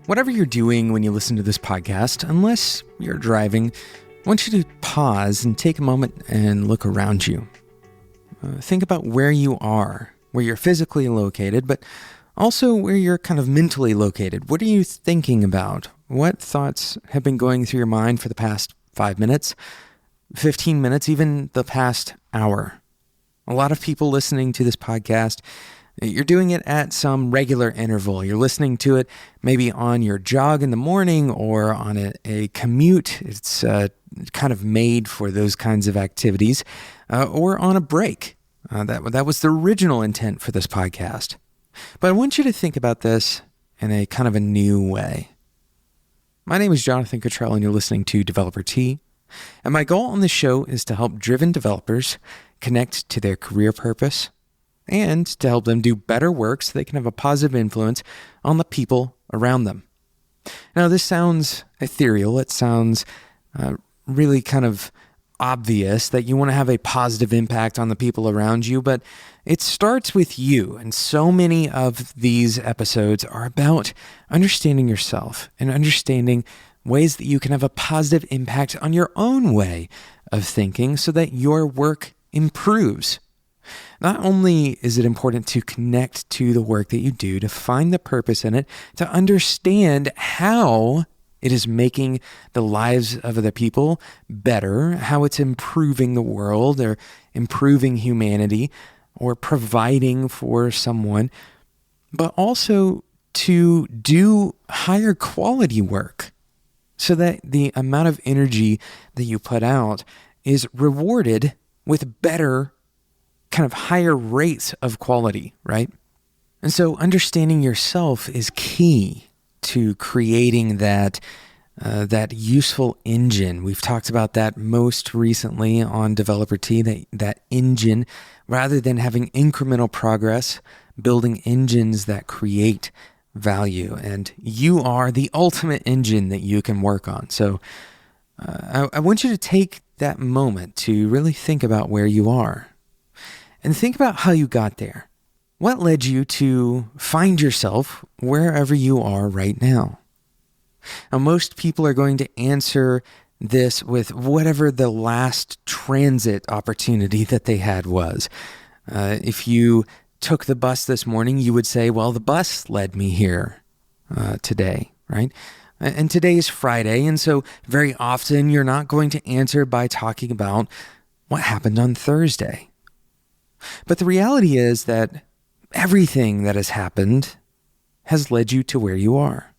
Whatever you're doing when you listen to this podcast, unless you're driving, I want you to pause and take a moment and look around you. Think about where you are, where you're physically located, but also where you're kind of mentally located. What are you thinking about? What thoughts have been going through your mind for the past 5 minutes, 15 minutes, even the past hour? A lot of people listening to this podcast, you're doing it at some regular interval. You're listening to it maybe on your jog in the morning or on a commute. It's kind of made for those kinds of activities, or on a break. That was the original intent for this podcast. But I want you to think about this in a kind of a new way. My name is Jonathan Cottrell, and you're listening to Developer T. And my goal on this show is to help driven developers connect to their career purpose and to help them do better work so they can have a positive influence on the people around them. Now, this sounds ethereal. It sounds really kind of obvious that you want to have a positive impact on the people around you, but it starts with you. And so many of these episodes are about understanding yourself and understanding ways that you can have a positive impact on your own way of thinking so that your work improves. Not only is it important to connect to the work that you do, to find the purpose in it, to understand how it is making the lives of other people better, how it's improving the world or improving humanity or providing for someone, but also to do higher quality work so that the amount of energy that you put out is rewarded with better kind of higher rates of quality, right? And so understanding yourself is key to creating that useful engine. We've talked about that most recently on Developer T, that engine, rather than having incremental progress, building engines that create value. And you are the ultimate engine that you can work on. So I want you to take that moment to really think about where you are. And think about how you got there. What led you to find yourself wherever you are right now? Now, most people are going to answer this with whatever the last transit opportunity that they had was. If you took the bus this morning, you would say, well, the bus led me here today, right? And today is Friday, and so very often you're not going to answer by talking about what happened on Thursday. But the reality is that everything that has happened has led you to where you are.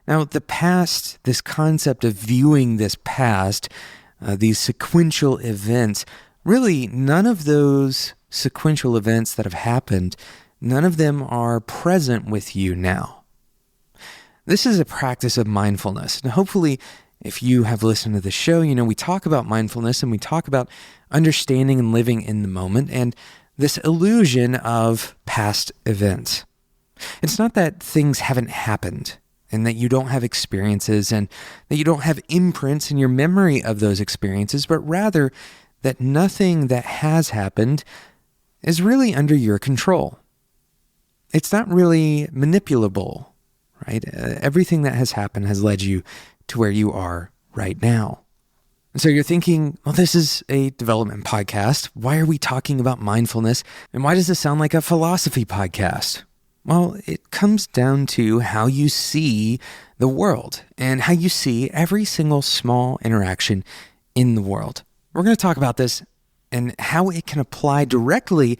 Now, the past, this concept of viewing this past, these sequential events, really none of those sequential events that have happened, none of them are present with you now. This is a practice of mindfulness. And hopefully, if you have listened to the show, you know we talk about mindfulness and we talk about understanding and living in the moment and this illusion of past events. It's not that things haven't happened and that you don't have experiences and that you don't have imprints in your memory of those experiences, but rather that nothing that has happened is really under your control. It's not really manipulable, right? Everything that has happened has led you to where you are right now. And so you're thinking, well, this is a development podcast. Why are we talking about mindfulness? And why does this sound like a philosophy podcast? Well, it comes down to how you see the world and how you see every single small interaction in the world. We're going to talk about this and how it can apply directly,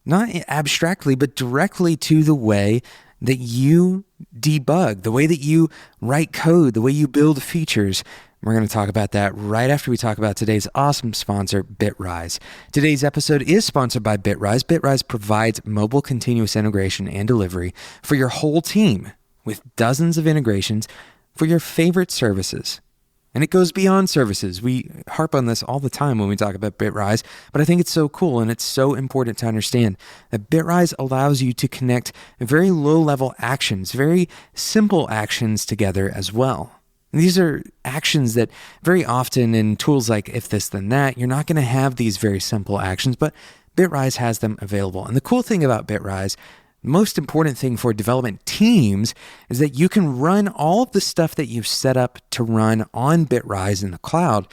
not abstractly, but directly to the way that you debug, the way that you write code, the way you build features. We're going to talk about that right after we talk about today's awesome sponsor, Bitrise. Today's episode is sponsored by Bitrise. Bitrise provides mobile continuous integration and delivery for your whole team with dozens of integrations for your favorite services. And it goes beyond services. We harp on this all the time when we talk about Bitrise, but I think it's so cool and it's so important to understand that Bitrise allows you to connect very low-level actions, very simple actions together as well. And these are actions that very often in tools like if this then that, you're not going to have these very simple actions, but Bitrise has them available. And the cool thing about Bitrise, most important thing for development teams, is that you can run all of the stuff that you've set up to run on Bitrise in the cloud.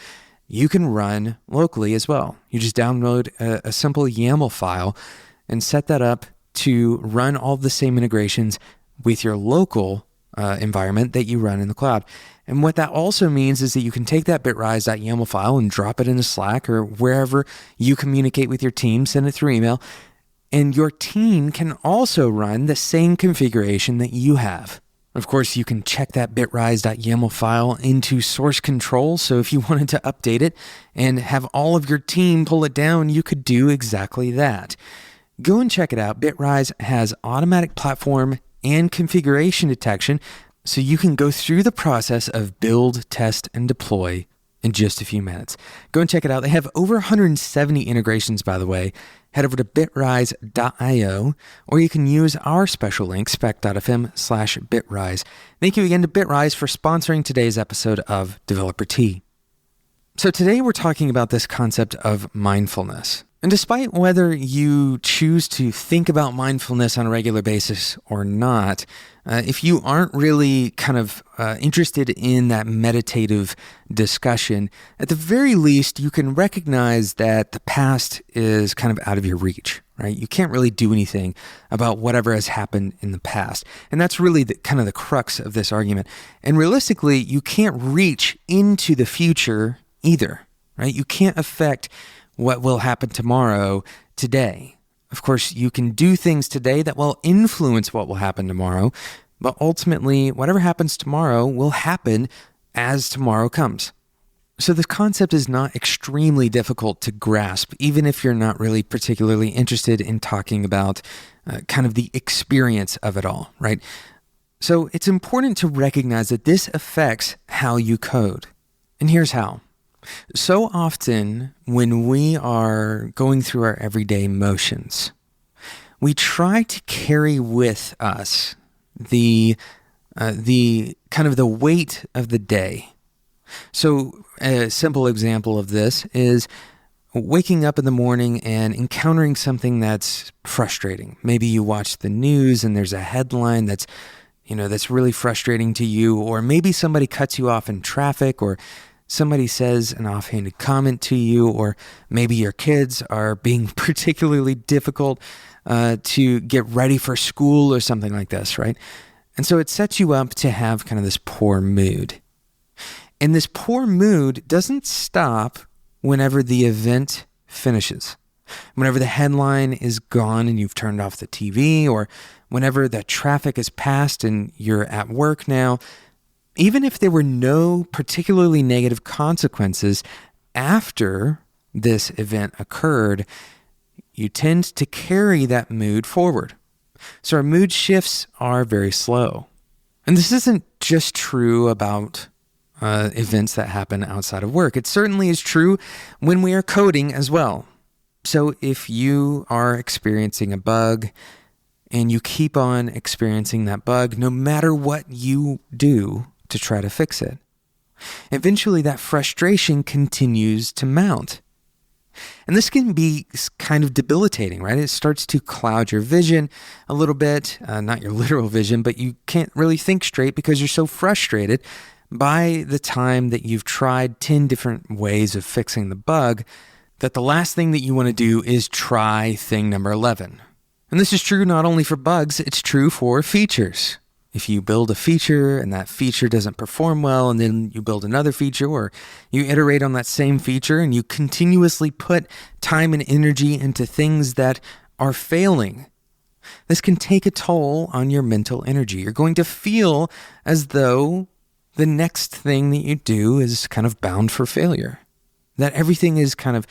You can run locally as well. You just download a simple YAML file and set that up to run all the same integrations with your local environment that you run in the cloud. And what that also means is that you can take that bitrise.yaml file and drop it into Slack or wherever you communicate with your team, send it through email, and your team can also run the same configuration that you have. Of course, you can check that bitrise.yaml file into source control, so if you wanted to update it and have all of your team pull it down, you could do exactly that. Go and check it out. Bitrise has automatic platform and configuration detection, so you can go through the process of build, test, and deploy in just a few minutes. Go and check it out. They have over 170 integrations, by the way. Head over to bitrise.io, or you can use our special link, spec.fm/bitrise. Thank you again to Bitrise for sponsoring today's episode of Developer Tea. So today we're talking about this concept of mindfulness. And despite whether you choose to think about mindfulness on a regular basis or not, if you aren't really kind of interested in that meditative discussion, at the very least, you can recognize that the past is kind of out of your reach, right? You can't really do anything about whatever has happened in the past. And that's really kind of the crux of this argument. And realistically, you can't reach into the future either, right? You can't affect what will happen tomorrow today. Of course, you can do things today that will influence what will happen tomorrow, but ultimately, whatever happens tomorrow will happen as tomorrow comes. So this concept is not extremely difficult to grasp, even if you're not really particularly interested in talking about kind of the experience of it all, right? So it's important to recognize that this affects how you code. And here's how. So often when we are going through our everyday motions, we try to carry with us the kind of the weight of the day. So a simple example of this is waking up in the morning and encountering something that's frustrating. Maybe you watch the news and there's a headline that's really frustrating to you, or maybe somebody cuts you off in traffic, or somebody says an offhanded comment to you, or maybe your kids are being particularly difficult to get ready for school or something like this, right? And so it sets you up to have kind of this poor mood. And this poor mood doesn't stop whenever the event finishes. Whenever the headline is gone and you've turned off the TV, or whenever the traffic is passed and you're at work now, even if there were no particularly negative consequences after this event occurred, you tend to carry that mood forward. So our mood shifts are very slow. And this isn't just true about events that happen outside of work. It certainly is true when we are coding as well. So if you are experiencing a bug and you keep on experiencing that bug, no matter what you do to try to fix it, eventually that frustration continues to mount. And this can be kind of debilitating, right? It starts to cloud your vision a little bit, not your literal vision, but you can't really think straight because you're so frustrated by the time that you've tried 10 different ways of fixing the bug that the last thing that you want to do is try thing number 11. And this is true not only for bugs, it's true for features. If you build a feature and that feature doesn't perform well, and then you build another feature, or you iterate on that same feature and you continuously put time and energy into things that are failing, this can take a toll on your mental energy. You're going to feel as though the next thing that you do is kind of bound for failure, that everything is kind of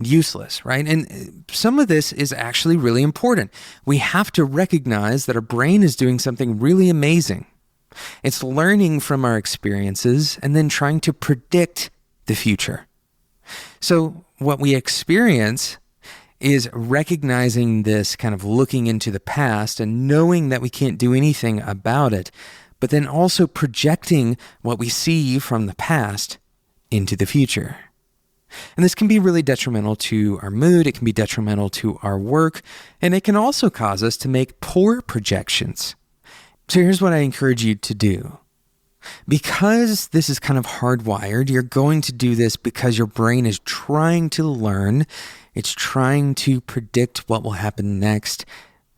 useless, right? And some of this is actually really important. We have to recognize that our brain is doing something really amazing. It's learning from our experiences and then trying to predict the future. So what we experience is recognizing this, kind of looking into the past and knowing that we can't do anything about it, but then also projecting what we see from the past into the future. And this can be really detrimental to our mood, it can be detrimental to our work, and it can also cause us to make poor projections. So here's what I encourage you to do. Because this is kind of hardwired, you're going to do this because your brain is trying to learn, it's trying to predict what will happen next,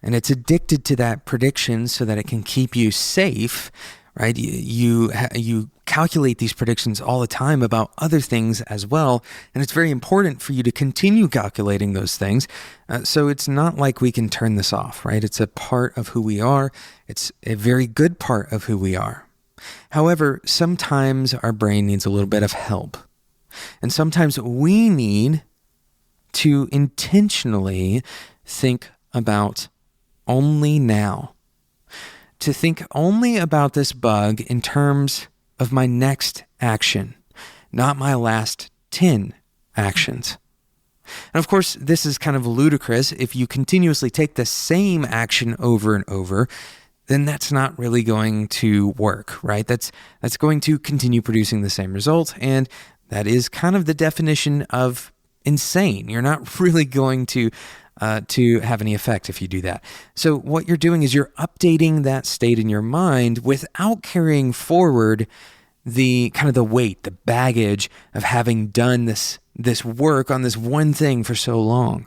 and it's addicted to that prediction so that it can keep you safe, right? You calculate these predictions all the time about other things as well, and it's very important for you to continue calculating those things. So it's not like we can turn this off, right? It's a part of who we are. It's a very good part of who we are. However, sometimes our brain needs a little bit of help. And sometimes we need to intentionally think about only now. To think only about this bug in terms of my next action, not my last 10 actions. And of course, this is kind of ludicrous. If you continuously take the same action over and over, then that's not really going to work, right? That's going to continue producing the same result, and that is kind of the definition of insane. You're not really going to have any effect if you do that. So what you're doing is you're updating that state in your mind without carrying forward the kind of the weight, the baggage of having done this work on this one thing for so long.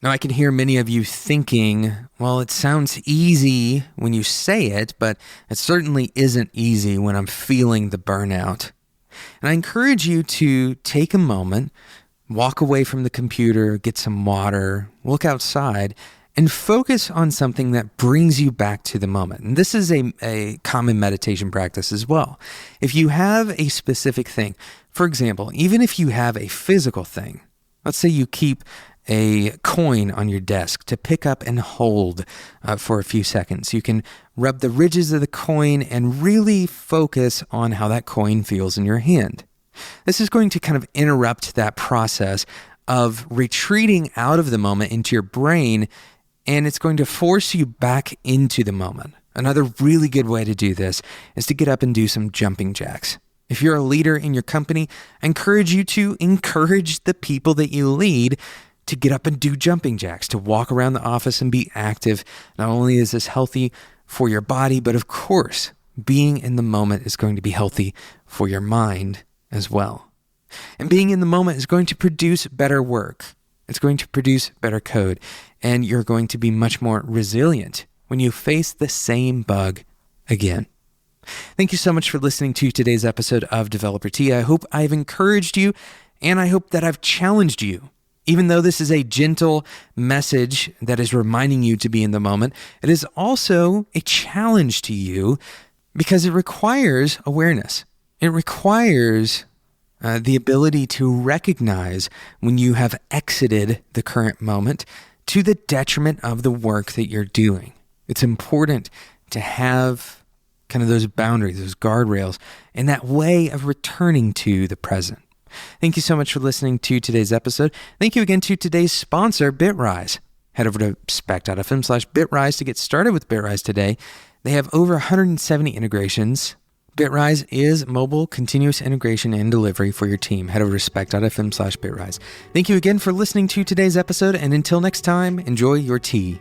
Now, I can hear many of you thinking, well, it sounds easy when you say it, but it certainly isn't easy when I'm feeling the burnout. And I encourage you to take a moment, walk away from the computer, get some water, look outside, and focus on something that brings you back to the moment. And this is a common meditation practice as well. If you have a specific thing, for example, even if you have a physical thing, let's say you keep a coin on your desk to pick up and hold for a few seconds. You can rub the ridges of the coin and really focus on how that coin feels in your hand. This is going to kind of interrupt that process of retreating out of the moment into your brain, and it's going to force you back into the moment. Another really good way to do this is to get up and do some jumping jacks. If you're a leader in your company, I encourage you to encourage the people that you lead to get up and do jumping jacks, to walk around the office and be active. Not only is this healthy for your body, but of course, being in the moment is going to be healthy for your mind as well. And being in the moment is going to produce better work. It's going to produce better code, and you're going to be much more resilient when you face the same bug again. Thank you so much for listening to today's episode of Developer Tea. I hope I've encouraged you, and I hope that I've challenged you. Even though this is a gentle message that is reminding you to be in the moment, it is also a challenge to you because it requires awareness. It requires the ability to recognize when you have exited the current moment to the detriment of the work that you're doing. It's important to have kind of those boundaries, those guardrails, and that way of returning to the present. Thank you so much for listening to today's episode. Thank you again to today's sponsor, BitRise. Head over to spec.fm/BitRise to get started with BitRise today. They have over 170 integrations. BitRise is mobile, continuous integration and delivery for your team. Head over to spec.fm/BitRise. Thank you again for listening to today's episode, and until next time, enjoy your tea.